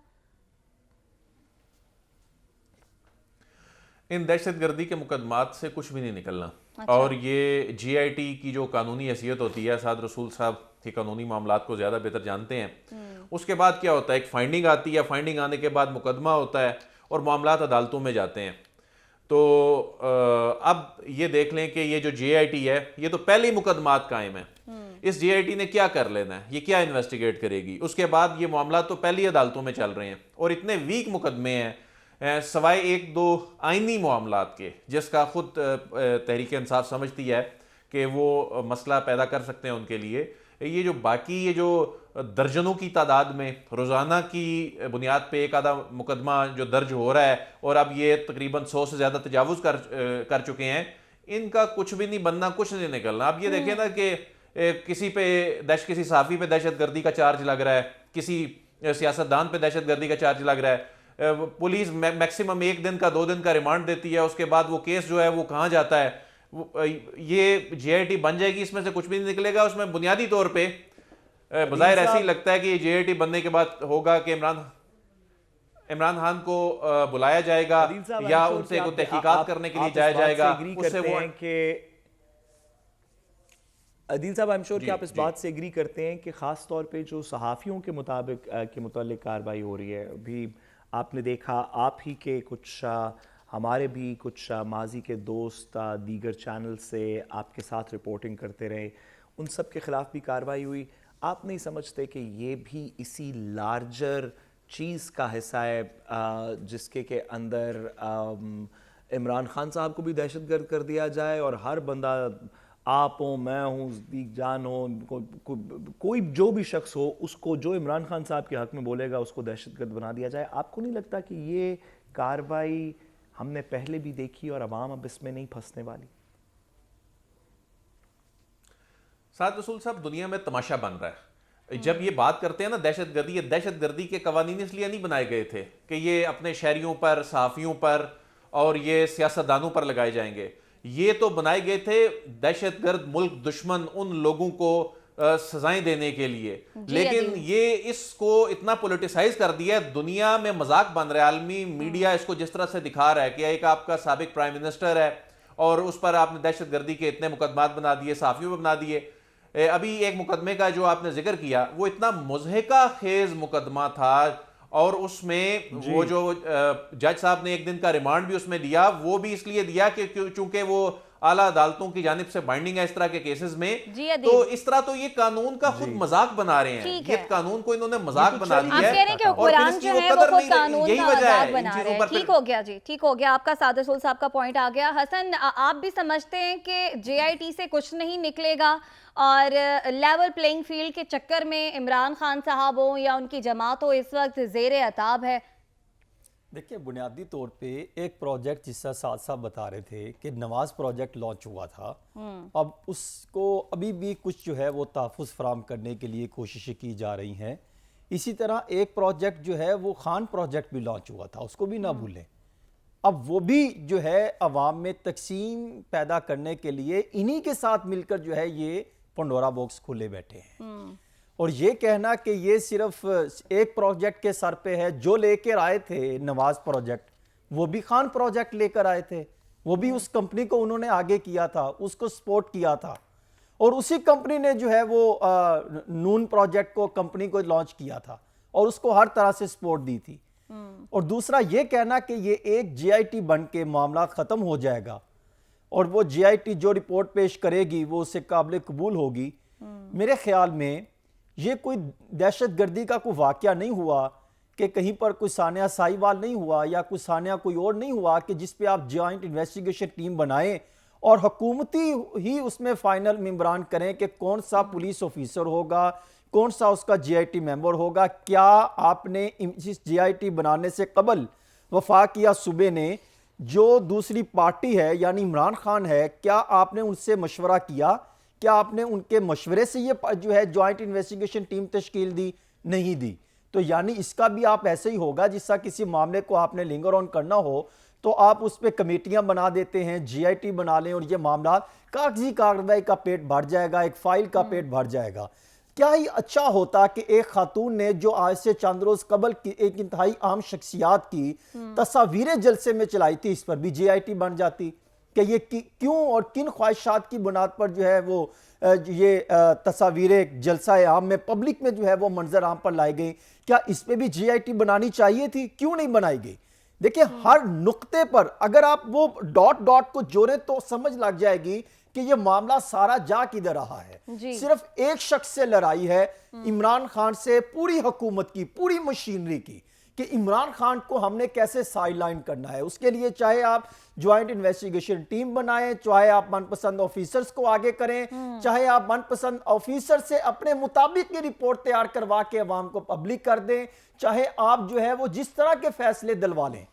इन दहशतगर्दी के मुकदमात से कुछ भी नहीं निकलना। अच्छा। और ये JIT की जो कानूनी हैसियत होती है, साद रसूल साहब के कानूनी मामलात को ज़्यादा बेहतर जानते हैं। उसके बाद क्या होता है, एक फाइंडिंग आती है, फाइंडिंग आने के बाद मुकदमा होता है और मामलात अदालतों में जाते हैं। तो अब ये देख लें कि ये जो जेआईटी है ये तो पहले ही मुकदमात कायम है। इस जेआईटी ने क्या कर लेना है, ये क्या इन्वेस्टिगेट करेगी? उसके बाद ये मामला तो पहली अदालतों में चल रहे हैं और इतने वीक मुकदमे हैं सवाए एक दो आईनी मामलात के, जिसका खुद तहरीक इंसाफ समझती है कि वो मसला पैदा कर सकते हैं उनके लिए। ये जो बाकी ये जो दर्जनों की तादाद में रोज़ाना की बुनियाद पे एक आधा मुकदमा जो दर्ज हो रहा है और अब ये तकरीबन 100 से ज़्यादा तजावुज़ कर चुके हैं, इनका कुछ भी नहीं बनना, कुछ नहीं निकलना। अब ये देखें ना कि किसी सहाफ़ी पे दहशतगर्दी का चार्ज लग रहा है, किसी सियासतदान पे दहशतगर्दी का चार्ज लग रहा है, पुलिस मैक्सिमम 1 दिन का 2 दिन का रिमांड देती है, उसके बाद वो केस जो है वो कहाँ जाता है? ये जेआईटी बन जाएगी, इसमें से कुछ भी नहीं निकलेगा। उसमें बुनियादी तौर पे बज़ाहिर ऐसे ही लगता है कि जेआईटी बनने के बाद होगा कि इमरान खान को बुलाया जाएगा या उनसे कोई तहकीकात करने के लिए जाया जाएगा। उससे वो अदील साहब, आई एम श्योर कि आप इस बात से एग्री करते हैं कि ख़ास तौर पे जो सहाफ़ियों के मुताबिक के मुतालिक कार्रवाई हो रही है, अभी आपने देखा आप ही के कुछ हमारे भी कुछ माजी के दोस्त दीगर चैनल से आपके साथ रिपोर्टिंग करते रहे, उन सब के ख़िलाफ़ भी कार्रवाई हुई। आप नहीं समझते कि ये भी इसी लार्जर चीज़ का हिस्सा है जिसके के अंदर इमरान खान साहब को भी दहशतगर्द कर दिया जाए और हर बंदा, आप हो, मैं हूँ, सदीक जान हो, कोई जो भी शख्स हो, उसको जो इमरान खान साहब के हक़ में बोलेगा उसको दहशतगर्द बना दिया जाए? आपको नहीं लगता कि ये कार्रवाई हमने पहले भी देखी और अवाम अब इसमें नहीं फंसने वाली? साद रसूल साहब, दुनिया में तमाशा बन रहा है। जब ये बात करते हैं ना दहशतगर्दी, ये दहशतगर्दी के कवानीन इसलिए नहीं बनाए गए थे कि ये अपने शहरियों पर, सहाफ़ियों पर और ये सियासतदानों पर लगाए जाएंगे। ये तो बनाए गए थे दहशतगर्द, मुल्क दुश्मन, उन लोगों को सजाएं देने के लिए। लेकिन ये इसको इतना पोलिटिसाइज कर दिया है, दुनिया में मजाक बन रहा है। आलमी मीडिया इसको जिस तरह से दिखा रहा है कि एक आपका साबिक प्राइम मिनिस्टर है और उस पर आपने दहशतगर्दी के इतने मुकदमात बना दिए, सहाफ़ियों पर बना दिए। अभी एक मुकदमे का जो आपने जिक्र किया, वो इतना मुज़हिका खेज मुकदमा था और उसमें वो जो जज साहब ने 1 दिन का रिमांड भी उसमें दिया, वो भी इसलिए दिया कि चूंकि वो आला अदालतों की जानिब से बाइंडिंग है इस तरह के केसेस में। तो इस तरह तो ये कानून का खुद मजाक बना रहे हैं। ये कानून को इन्होंने मजाक बना दिया है। आप कह रहे हैं कि कुरान जो है वो खुद कानून का मजाक बना रहे हैं। ठीक हो गया जी, ठीक हो गया, आपका साद रसूल साहब का पॉइंट आ गया। हसन, आप भी समझते हैं कि जेआईटी से कुछ नहीं निकलेगा और लेवल प्लेइंग फील्ड के चक्कर में इमरान खान साहब हो या उनकी जमात हो इस वक्त ज़ेरे अताब है? देखिए, बुनियादी तौर पे एक प्रोजेक्ट जिसका साथ साथ बता रहे थे कि नवाज प्रोजेक्ट लॉन्च हुआ था, अब उसको अभी भी कुछ जो है वो तहफ़्फ़ुज़ फराहम करने के लिए कोशिशें की जा रही हैं। इसी तरह एक प्रोजेक्ट जो है वो खान प्रोजेक्ट भी लॉन्च हुआ था, उसको भी ना भूलें। अब वो भी जो है अवाम में तकसीम पैदा करने के लिए इन्हीं के साथ मिलकर जो है ये पंडोरा बॉक्स खुले बैठे हैं। और ये कहना कि ये सिर्फ एक प्रोजेक्ट के सर पे है, जो लेकर आए थे नवाज प्रोजेक्ट, वो भी खान प्रोजेक्ट लेकर आए थे, वो भी उस कंपनी को उन्होंने आगे किया था, उसको सपोर्ट किया था और उसी कंपनी ने जो है वो नून प्रोजेक्ट को, कंपनी को लॉन्च किया था और उसको हर तरह से सपोर्ट दी थी। और दूसरा ये कहना कि ये एक जेआईटी बन के मामला ख़त्म हो जाएगा और वो जेआईटी जो रिपोर्ट पेश करेगी वो उससे काबिल कबूल होगी, मेरे ख्याल में ये कोई दहशतगर्दी का कोई वाक़या नहीं हुआ कि कहीं पर कोई सानिया साहिवाल नहीं हुआ या कोई सानिया कोई और नहीं हुआ कि जिस पे आप जॉइंट इन्वेस्टिगेशन टीम बनाएं और हुकूमती ही उसमें फाइनल मेंबरान करें कि कौन सा पुलिस ऑफिसर होगा, कौन सा उसका जेआईटी मेंबर होगा। क्या आपने इस जेआईटी बनाने से कबल वफाक या सूबे ने जो दूसरी पार्टी है यानी इमरान खान है, क्या आपने उनसे मशवरा किया? क्या आपने उनके मशवरे से ये जो है जॉइंट इन्वेस्टिगेशन टीम तश्कील दी? नहीं दी। तो यानी इसका भी आप ऐसे ही होगा जिसका किसी मामले को आपने लिंगर ऑन करना हो तो आप उस पर कमेटियां बना देते हैं, जीआईटी बना लें और ये मामला कागजी कार्रवाई का पेट भर जाएगा, एक फाइल का पेट भर जाएगा। क्या ही अच्छा होता कि एक खातून ने जो आज से चंद रोज कबल की एक इंतहाई आम शख्सियात की तस्वीरें जलसे में चलाई थी, इस पर भी जीआईटी बन जाती कि ये क्यों और किन ख्वाहिशात की बुनियाद पर जो है वो ये तस्वीरें जलसा आम में पब्लिक में जो है वो मंजर आम पर लाई गई। क्या इस पे भी जीआईटी बनानी चाहिए थी? क्यों नहीं बनाई गई? देखिए हर नुक्ते पर अगर आप वो डॉट डॉट को जोड़ें तो समझ लग जाएगी कि ये मामला सारा जा किधर रहा है। जी। सिर्फ एक शख्स से लड़ाई है, इमरान खान से पूरी हुकूमत की, पूरी मशीनरी की, कि इमरान खान को हमने कैसे साइडलाइन करना है। उसके लिए चाहे आप ज्वाइंट इन्वेस्टिगेशन टीम बनाएं, चाहे आप मनपसंद ऑफिसर्स को आगे करें, चाहे आप मनपसंद ऑफिसर से अपने मुताबिक की रिपोर्ट तैयार करवा के अवाम को पब्लिक कर दें, चाहे आप जो है वो जिस तरह के फैसले दिलवा लें,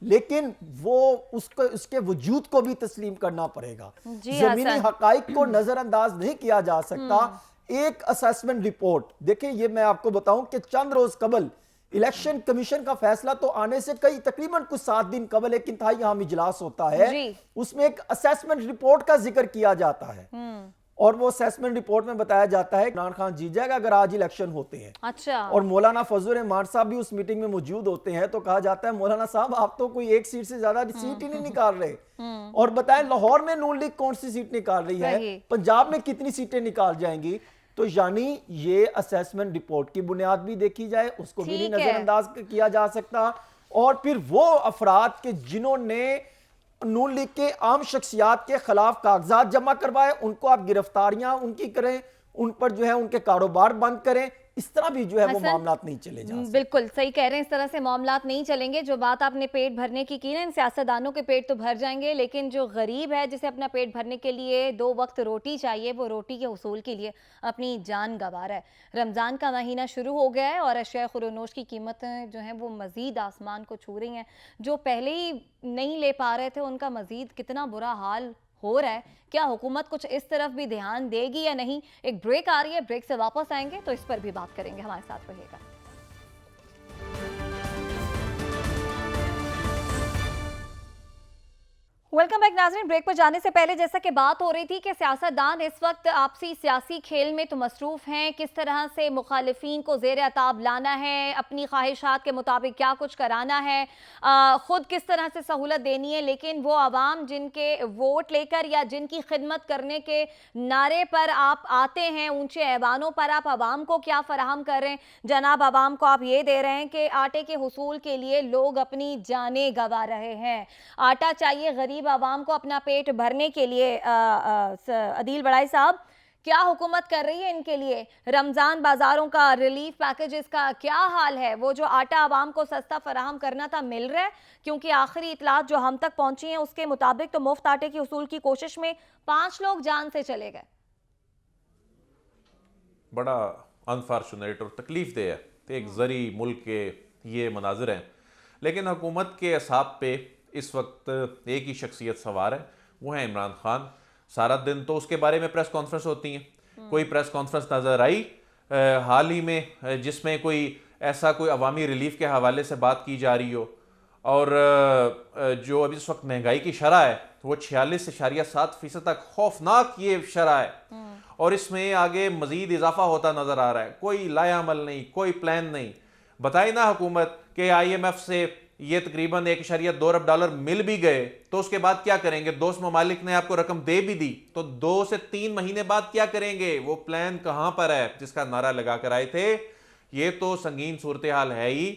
लेकिन वो उसको उसके वजूद को भी तस्लीम करना पड़ेगा। जमीनी हकाइक को नजरअंदाज नहीं किया जा सकता। एक असेसमेंट रिपोर्ट देखिए, ये मैं आपको बताऊं कि चंद रोज कबल इलेक्शन कमीशन का फैसला तो आने से कई तकरीबन कुछ 7 दिन कबल एक इंतहाई अहम इजलास होता है, उसमें एक असेसमेंट रिपोर्ट का जिक्र किया जाता है और वो असेसमेंट रिपोर्ट में बताया जाता है इमरान खान जीत जाएगा अगर आज इलेक्शन होते हैं। अच्छा। और मौलाना फजल रहमान साहब भी उस मीटिंग में मौजूद होते हैं, तो कहा जाता है मौलाना साहब आप तो कोई एक सीट से ज्यादा सीट ही नहीं निकाल रहे, और बताएं लाहौर में नून लीग कौन सी सीट निकाल रही है, पंजाब में कितनी सीटें निकाल जाएंगी। तो यानी ये असेसमेंट रिपोर्ट की बुनियाद भी देखी जाए, उसको भी नहीं नजरअंदाज किया जा सकता। और फिर वो अफराद के जिन्होंने नून लीग के आम शख्सियात के खिलाफ कागजात जमा करवाए, उनको आप गिरफ्तारियां उनकी करें, उन पर जो है उनके कारोबार बंद करें, इस तरह भी जो है वो मामलात नहीं चले जा सकते। बिल्कुल सही कह रहे हैं, इस तरह से मामलात नहीं चलेंगे। जो बात आपने पेट भरने की ना, इन सियासतदानों के पेट तो भर जाएंगे, लेकिन जो गरीब है जिसे अपना पेट भरने के लिए 2 वक्त रोटी चाहिए, वो रोटी के हुसूल के लिए अपनी जान गंवा रहा है। रमज़ान का महीना शुरू हो गया है और अशिया खुरोनोश की कीमतें जो हैं वो मज़ीद आसमान को छू रही हैं। जो पहले ही नहीं ले पा रहे थे उनका मज़ीद कितना बुरा हाल हो रहा है। क्या हुकूमत कुछ इस तरफ भी ध्यान देगी या नहीं? एक ब्रेक आ रही है, ब्रेक से वापस आएंगे तो इस पर भी बात करेंगे। हमारे साथ रहिएगा। वेलकम बैक नाज़रीन। ब्रेक पर जाने से पहले जैसा कि बात हो रही थी कि सियासतदान इस वक्त आपसी सियासी खेल में तो मसरूफ हैं, किस तरह से मुखालिफिन को ज़ेर अताब लाना है, अपनी ख्वाहिशात के मुताबिक क्या कुछ कराना है, ख़ुद किस तरह से सहूलत देनी है, लेकिन वो आवाम जिनके वोट लेकर या जिनकी खिदमत करने के नारे पर आप आते हैं, ऊंचे ऐवानों पर आप आवाम को क्या फराहम कर रहे हैं? जनाब, आवाम को आप ये दे रहे हैं कि आटे के हुसूल के लिए लोग अपनी जानें गंवा रहे हैं। आटा चाहिए गरीब आवाम को अपना पेट भरने के लिए। अदील बड़ाई साहब, क्या हुकूमत कर रही है इनके लिए? रमज़ान बाज़ारों का रिलीफ पैकेजेस का क्या हाल है? वो जो आटा आवाम को सस्ता फराहम करना था, मिल रहा है? क्योंकि आखिरी इतलात जो हम तक पहुंची हैं उसके मुताबिक तो मुफ्त आटे की उसूल की कोशिश में 5 लोग जान से चले गए। बड़ा अनफॉर्चुनेट और तकलीफ दे है, एक ज़री मुल्क के ये मनाजिर हैं। लेकिन हुकूमत के असाब पे इस वक्त एक ही शख्सियत सवार है, वो है इमरान खान। सारा दिन तो उसके बारे में प्रेस कॉन्फ्रेंस होती हैं, कोई प्रेस कॉन्फ्रेंस नज़र आई हाल ही में जिसमें कोई ऐसा कोई अवामी रिलीफ के हवाले से बात की जा रही हो। और जो अभी इस वक्त महंगाई की शरह है वो 46.7% तक खौफनाक ये शरह है, और इसमें आगे मजीद इजाफा होता नजर आ रहा है। कोई लायामल नहीं, कोई प्लान नहीं। बताए ना हुकूमत के IMF से ये तकरीबन 1.2 अरब डॉलर मिल भी गए तो उसके बाद क्या करेंगे? दोस्त ममालिक ने आपको रकम दे भी दी तो 2 से 3 महीने बाद क्या करेंगे? वो प्लान कहां पर है जिसका नारा लगा कर आए थे? ये तो संगीन सूरत हाल है ही,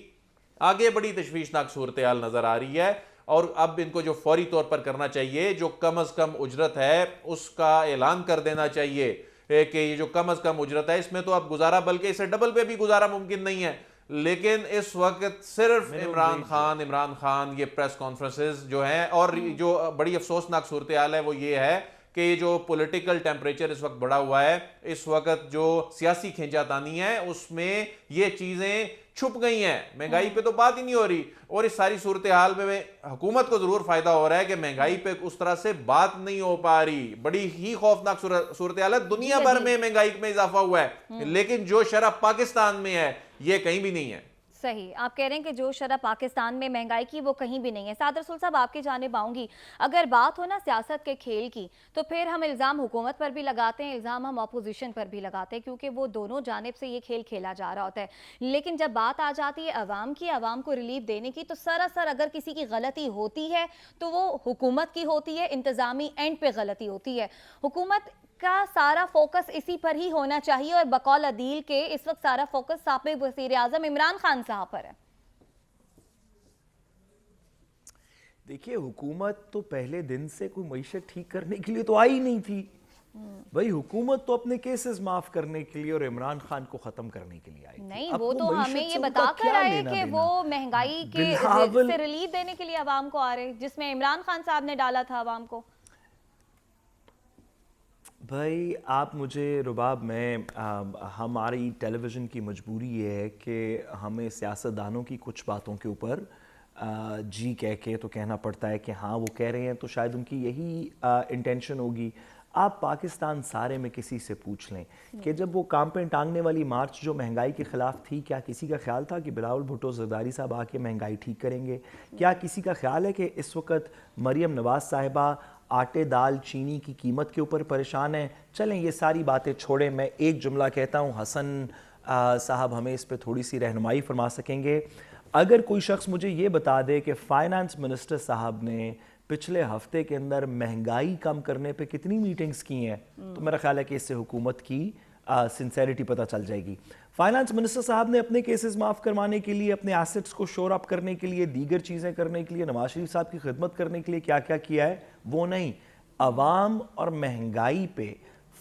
आगे बड़ी तशवीशनाक सूरत हाल नजर आ रही है। और अब इनको जो फौरी तौर पर करना चाहिए, जो कम अज कम उजरत है उसका ऐलान कर देना चाहिए कि ये जो कम अज कम उजरत है इसमें तो अब गुजारा, बल्कि इससे डबल पे भी गुजारा मुमकिन नहीं है। लेकिन इस वक्त सिर्फ इमरान खान ये प्रेस कॉन्फ्रेंसेस जो हैं, और जो बड़ी अफसोसनाक सूरत हाल है वो ये है कि जो पॉलिटिकल टेम्परेचर इस वक्त बढ़ा हुआ है, इस वक्त जो सियासी खींचातानी है उसमें ये चीजें छुप गई हैं। महंगाई पे तो बात ही नहीं हो रही, और इस सारी सूरत हाल में हुकूमत को जरूर फायदा हो रहा है कि महंगाई पे उस तरह से बात नहीं हो पा रही। बड़ी ही खौफनाक सूरत हाल है, दुनिया भर में महंगाई में इजाफा हुआ है, लेकिन जो शरह पाकिस्तान में है ये कहीं भी नहीं है। सही आप कह रहे हैं कि जो शरह पाकिस्तान में महंगाई की वो कहीं भी नहीं है। सादर रसूल साहब, आपकी जानिब आऊंगी। अगर बात हो ना सियासत के खेल की, तो फिर हम इल्ज़ाम हुकूमत पर भी लगाते हैं, इल्ज़ाम हम अपोजिशन पर भी लगाते हैं, क्योंकि वो दोनों जानिब से ये खेल खेला जा रहा होता है। लेकिन जब बात आ जाती है अवाम की, अवाम को रिलीफ देने की, तो सरासर अगर किसी की गलती होती है तो वो हुकूमत की होती है, इंतज़ामी एंड पे गलती होती है। हुकूमत का सारा फोकस इसी पर ही होना चाहिए, और बकौल अदील के इस वक्त सारा फोकस साबिक़ वज़ीर आज़म इमरान खान साहब पर है। देखिए, हुकूमत तो पहले दिन से कोई मईशत ठीक करने के लिए तो आई नहीं थी भाई। हुकूमत तो अपने केसेस माफ करने के लिए और इमरान खान को खत्म करने के लिए आई थी। नहीं, अब वो तो मईशत हमें से ये उनका बताकर क्या आए लेना कि देना? वो महंगाई के बिलावल- से रिलीफ देने के लिए आवाम को आ रहे, जिसमें इमरान खान साहब ने डाला था आवाम को। भाई आप मुझे रुबाब में हमारी टेलीविज़न की मजबूरी ये है कि हमें सियासतदानों की कुछ बातों के ऊपर जी कह के तो कहना पड़ता है कि हाँ वो कह रहे हैं तो शायद उनकी यही इंटेंशन होगी। आप पाकिस्तान सारे में किसी से पूछ लें कि जब वो काम पे टांगने वाली मार्च जो महंगाई के ख़िलाफ़ थी, क्या किसी का ख्याल था कि बिलावल भुट्टो ज़रदारी साहब आके महंगाई ठीक करेंगे? क्या किसी का ख्याल है कि इस वक्त मरियम नवाज़ साहिबा आटे दाल चीनी की कीमत के ऊपर परेशान है? चलें ये सारी बातें छोड़ें, मैं एक जुमला कहता हूँ, हसन साहब हमें इस पे थोड़ी सी रहनुमाई फरमा सकेंगे। अगर कोई शख्स मुझे ये बता दे कि फाइनेंस मिनिस्टर साहब ने पिछले हफ्ते के अंदर महंगाई कम करने पे कितनी मीटिंग्स की हैं, तो मेरा ख्याल है कि इससे हुकूमत की सिंसेरिटी पता चल जाएगी। फाइनेंस मिनिस्टर साहब ने अपने केसेस माफ़ करवाने के लिए, अपने एसेट्स को शोर अप करने के लिए, दीगर चीज़ें करने के लिए, नवाज शरीफ साहब की खिदमत करने के लिए क्या क्या किया है वो नहीं। अवाम और महंगाई पे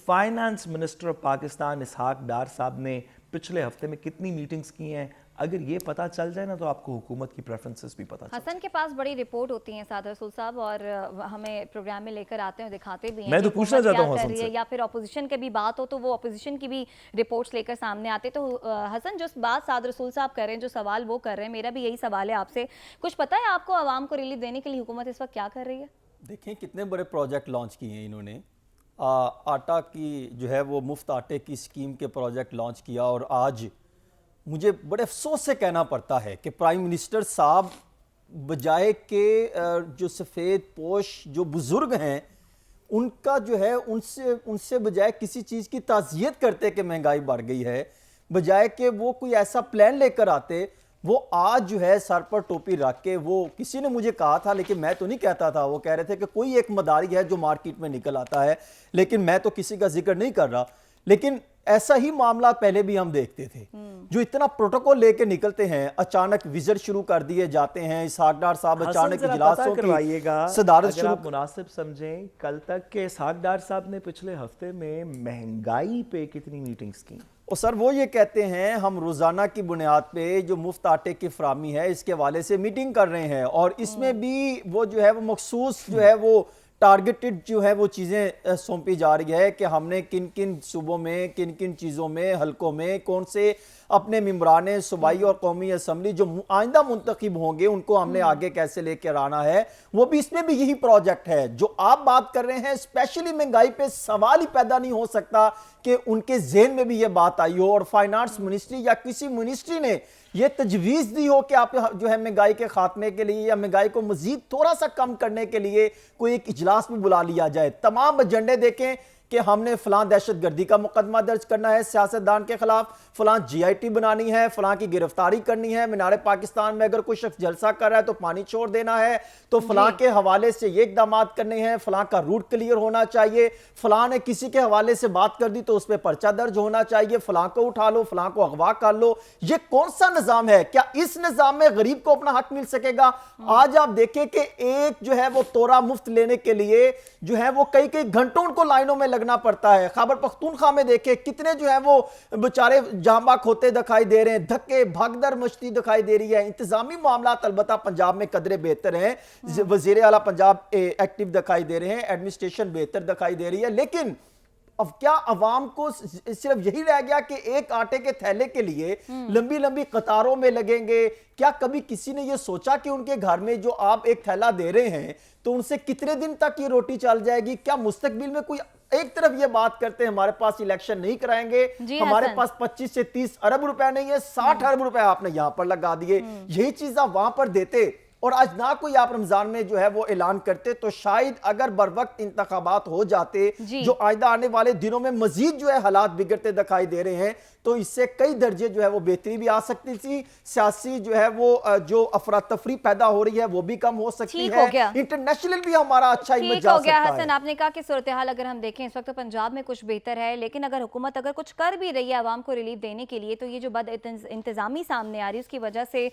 फाइनेंस मिनिस्टर ऑफ पाकिस्तान इसहाक डार साहब ने पिछले हफ्ते में कितनी मीटिंग्स की हैं, अगर ये पता चल जाए ना तो आपको हुकूमत की प्रेफरेंसेस भी पता चल हसन के पास बड़ी रिपोर्ट होती है सादर रसूल साहब, और हमें प्रोग्राम में लेकर आते हैं, दिखाते भी हैं मैं तो कि पूछना हुकूमत चाहता क्या हूं कर हसन रही है, से। या फिर अपोजिशन के भी बात हो तो वो अपोजिशन की भी रिपोर्ट्स लेकर सामने आते। तो हसन, जो बात सादर रसूल साहब कर रहे हैं, जो सवाल वो कर रहे हैं, मेरा भी यही सवाल है आपसे। कुछ पता है आपको आवाम को रिलीफ देने के लिए हुकूमत इस वक्त क्या कर रही है? देखें कितने बड़े प्रोजेक्ट लॉन्च किए हैं इन्होंने। आटा की जो है वो मुफ्त आटे की स्कीम के प्रोजेक्ट लॉन्च किया, और आज मुझे बड़े अफसोस से कहना पड़ता है कि प्राइम मिनिस्टर साहब बजाय के जो सफ़ेद पोश जो बुज़ुर्ग हैं उनका जो है उनसे बजाय किसी चीज़ की ताज़ियत करते कि महंगाई बढ़ गई है, बजाय कि वो कोई ऐसा प्लान लेकर आते, वो आज जो है सर पर टोपी रख के, वो किसी ने मुझे कहा था लेकिन मैं तो नहीं कहता था, वो कह रहे थे कि कोई एक मदारी है जो मार्केट में निकल आता है, लेकिन मैं तो किसी का जिक्र नहीं कर रहा, लेकिन ऐसा ही मामला पहले भी हम देखते थे। जो इतना प्रोटोकॉल लेके निकलते हैं, अचानक विजिट शुरू कर दिए जाते हैं, इसहाक डार साहब अचानक इजलासों करवाइएगा, की सदारत अगर शुरू। आप मुनासिब समझें, कल तक के इसहाक डार साहब ने पिछले हफ्ते में महंगाई पे कितनी मीटिंग्स की? और सर वो ये कहते हैं हम रोज़ाना की बुनियाद पे जो मुफ्त आटे की फरामी है इसके हवाले से मीटिंग कर रहे हैं, और इसमें भी वो जो है वो मखसूस जो है वो टारगेटेड जो है वो चीज़ें सौंपी जा रही है कि हमने किन किन सूबों में, किन किन चीज़ों में, हलकों में कौन से अपने मेम्बरान सूबाई और कौमी असम्बली जो आइंदा मुंतखब होंगे उनको हमने आगे कैसे लेकर आना है। वो भी इसमें भी यही प्रोजेक्ट है जो आप बात कर रहे हैं। स्पेशली महंगाई पे सवाल ही पैदा नहीं हो सकता कि उनके ज़हन में भी ये बात आई हो और फाइनेंस मिनिस्ट्री या किसी मिनिस्ट्री ने ये तजवीज़ दी हो कि आप जो है महंगाई के खात्मे के लिए या महंगाई को मजीद थोड़ा सा कम करने के लिए कोई एक इजलास भी बुला लिया जाए। तमाम एजेंडे देखें कि हमने फलां दहशतगर्दी का मुकदमा दर्ज करना है सियासतदान के खिलाफ, फलां GIT बनानी है, फलां की गिरफ्तारी करनी है, मीनारे पाकिस्तान में अगर कोई शख्स जलसा कर रहा है तो पानी छोड़ देना है, तो फलां के हवाले से ये इकदाम करने हैं, फलां का रूट क्लियर होना चाहिए, फलां ने किसी के हवाले से बात कर दी तो उस पर पर्चा दर्ज होना चाहिए, फलां को उठा लो, फलां को अगवा कर लो। ये कौन सा निजाम है? क्या इस निजाम में गरीब को अपना हक मिल सकेगा? आज आप देखें कि एक जो है वो तोरा मुफ्त लेने के लिए जो है वो कई कई घंटों उनको लाइनों में लगना पड़ता है। खैबर पख्तूनख्वा में देखें कितने जो है वो बेचारे जांबाक होते दिखाई दे रहे हैं, धक्के भागदड़ मचती दिखाई दे रही है। इंतजामी मामला अलबत्ता पंजाब में कदरे बेहतर हैं, वजीर आला पंजाब एक्टिव दिखाई दे रहे हैं, एडमिनिस्ट्रेशन बेहतर दिखाई दे रही है, लेकिन अब क्या अवाम को सिर्फ यही रह गया कि एक आटे के थैले के लिए लंबी लंबी कतारों में लगेंगे? क्या कभी किसी ने यह सोचा कि उनके घर में जो आप एक थैला दे रहे हैं तो उनसे कितने दिन तक ये रोटी चल जाएगी? क्या मुस्तकबिल में कोई एक तरफ ये बात करते हैं हमारे पास इलेक्शन नहीं कराएंगे, हमारे पास 25 से 30 अरब रुपए नहीं है, 60 अरब रुपए आपने यहां पर लगा दिए, यही चीज आप वहां पर देते और आज ना कोई आप रमजान में जो है वो ऐलान करते तो शायद अगर बर वक्त इंतखाबात हो जाते जो आइंदा आने वाले दिनों में मजीद जो है हालात बिगड़ते दिखाई दे रहे हैं, तो इससे कई दर्जे जो है वो बेहतरी भी आ सकती थी, सियासी जो है वो जो अफरा तफरी पैदा हो रही है वो भी कम हो सकती ठीक हो है, गया। इंटरनेशनल भी हमारा अच्छा इमेज ठीक जा हो गया सकता हसन, है। आपने कहा कि सूरत हाल अगर हम देखें इस वक्त तो पंजाब में कुछ बेहतर है, लेकिन अगर हुकूमत अगर कुछ कर भी रही है आवाम को रिलीफ देने के लिए, तो ये जो बद इंतजामी सामने आ रही है उसकी वजह से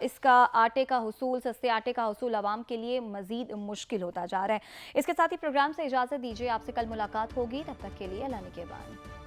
इसका आटे का हुसूल, सस्ते आटे का हुसूल आवाम के लिए मजीद मुश्किल होता जा रहा है। इसके साथ ही प्रोग्राम से इजाज़त दीजिए, आपसे कल मुलाकात होगी, तब तक के लिए अल्लाह निगहबान।